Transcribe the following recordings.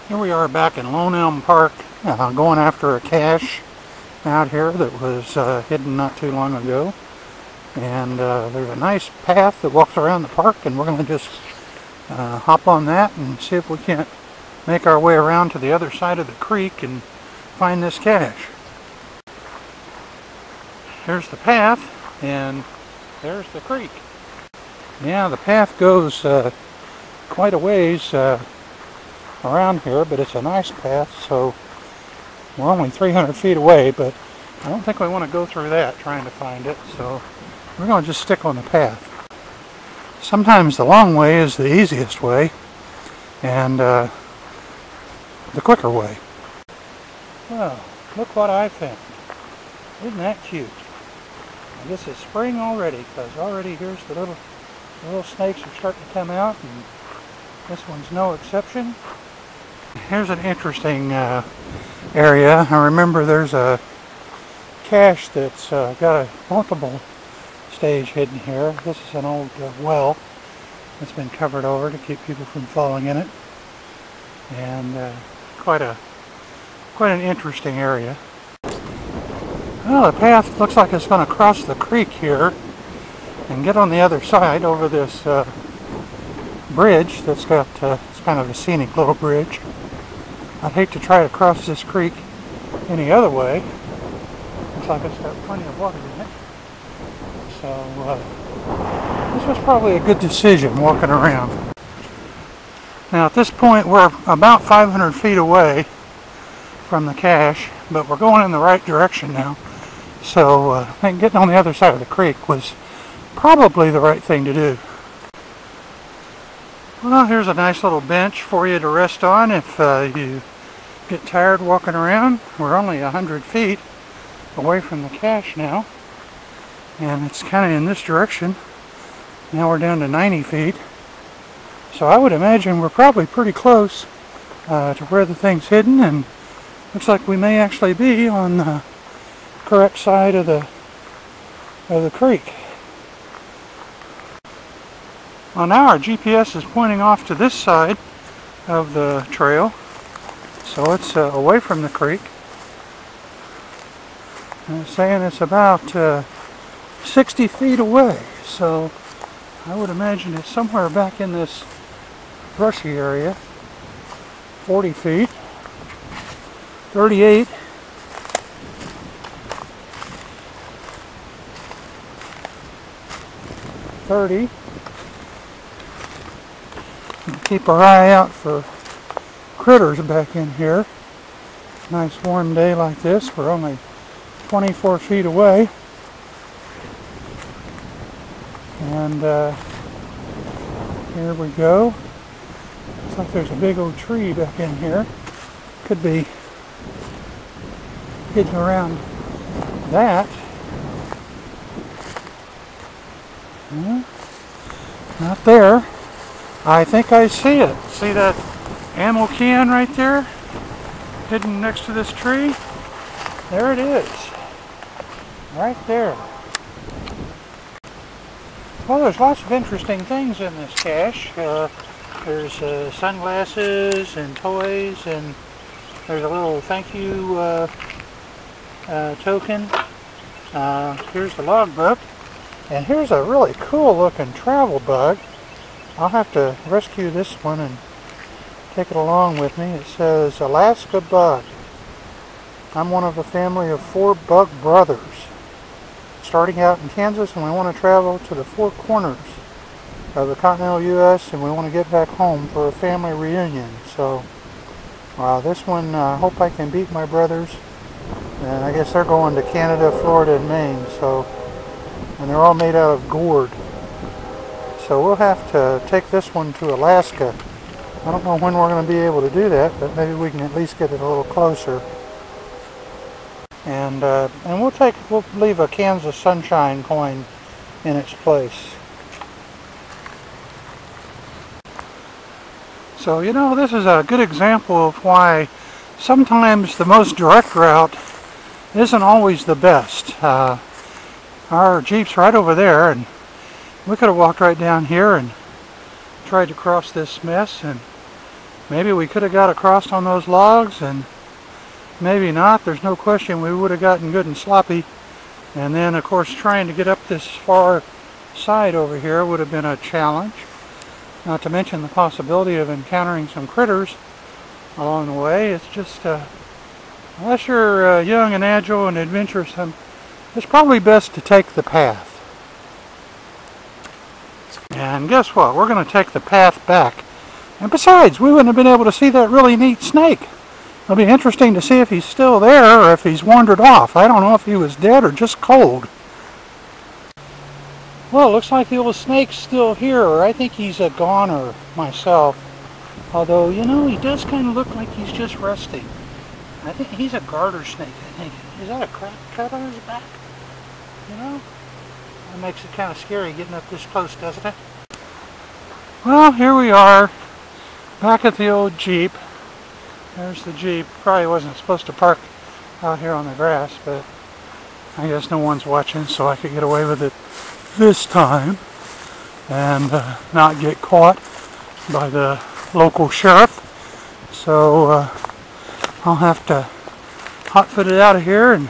Here we are back in Lone Elm Park, going after a cache out here that was hidden not too long ago. And there's a nice path that walks around the park, and we're going to just hop on that and see if we can't make our way around to the other side of the creek and find this cache. Here's the path, and there's the creek. Yeah, the path goes quite a ways around here, but it's a nice path, so we're only 300 feet away, but I don't think we want to go through that trying to find it, so we're going to just stick on the path. Sometimes the long way is the easiest way and the quicker way. Well, look what I found. Isn't that cute? I guess it's spring already, because already here's the little snakes are starting to come out, and this one's no exception. Here's an interesting area. I remember there's a cache that's got a multiple stage hidden here. This is an old well that's been covered over to keep people from falling in it, and quite an interesting area. Well, the path looks like it's going to cross the creek here and get on the other side over this bridge that's got it's kind of a scenic little bridge. I'd hate to try to cross this creek any other way. Looks like it's got plenty of water in it. So this was probably a good decision walking around. Now at this point we're about 500 feet away from the cache, but we're going in the right direction now. So I think getting on the other side of the creek was probably the right thing to do. Well, here's a nice little bench for you to rest on if you get tired walking around. We're only 100 feet away from the cache now, and it's kind of in this direction. Now we're down to 90 feet. So I would imagine we're probably pretty close to where the thing's hidden, and looks like we may actually be on the correct side of the creek. Well, now our GPS is pointing off to this side of the trail, so it's away from the creek. And it's saying it's about 60 feet away, so I would imagine it's somewhere back in this brushy area. 40 feet, 38, 30. Keep our eye out for critters back in here. Nice warm day like this. We're only 24 feet away. And here we go. Looks like there's a big old tree back in here. Could be hidden around that. Not there. I think I see it. See that ammo can right there? Hidden next to this tree? There it is. Right there. Well, there's lots of interesting things in this cache. There's sunglasses and toys, and there's a little thank you token. Here's the logbook. And here's a really cool looking travel bug. I'll have to rescue this one and take it along with me. It says Alaska Bug. I'm one of a family of 4 bug brothers starting out in Kansas, and we want to travel to the 4 corners of the continental U.S. and we want to get back home for a family reunion. So this one, I hope I can beat my brothers. And I guess they're going to Canada, Florida, and Maine. And they're all made out of gourd. So we'll have to take this one to Alaska. I don't know when we're going to be able to do that, but maybe we can at least get it a little closer. And we'll leave a Kansas Sunshine coin in its place. So this is a good example of why sometimes the most direct route isn't always the best. Our Jeep's right over there, and we could have walked right down here and tried to cross this mess and Maybe we could have got across on those logs, and maybe not. There's no question we would have gotten good and sloppy. And then, of course, trying to get up this far side over here would have been a challenge. Not to mention the possibility of encountering some critters along the way. It's just, unless you're young and agile and adventuresome, it's probably best to take the path. And guess what? We're going to take the path back. And besides, we wouldn't have been able to see that really neat snake. It'll be interesting to see if he's still there or if he's wandered off. I don't know if he was dead or just cold. Well, it looks like the old snake's still here. I think he's a goner myself. Although, you know, he does kind of look like he's just resting. I think he's a garter snake, I think. Is that a crack cut on his back? You know? That makes it kind of scary getting up this close, doesn't it? Well, here we are. Back at the old Jeep. There's the Jeep. Probably wasn't supposed to park out here on the grass, but I guess no one's watching, so I could get away with it this time and not get caught by the local sheriff. So I'll have to hot-foot it out of here and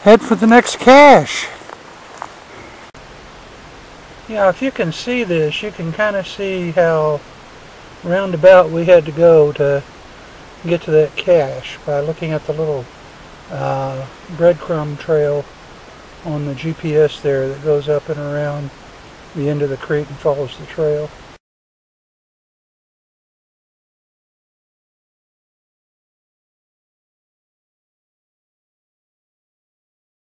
head for the next cache. Yeah, if you can see this, you can kind of see how roundabout we had to go to get to that cache by looking at the little breadcrumb trail on the GPS there that goes up and around the end of the creek and follows the trail.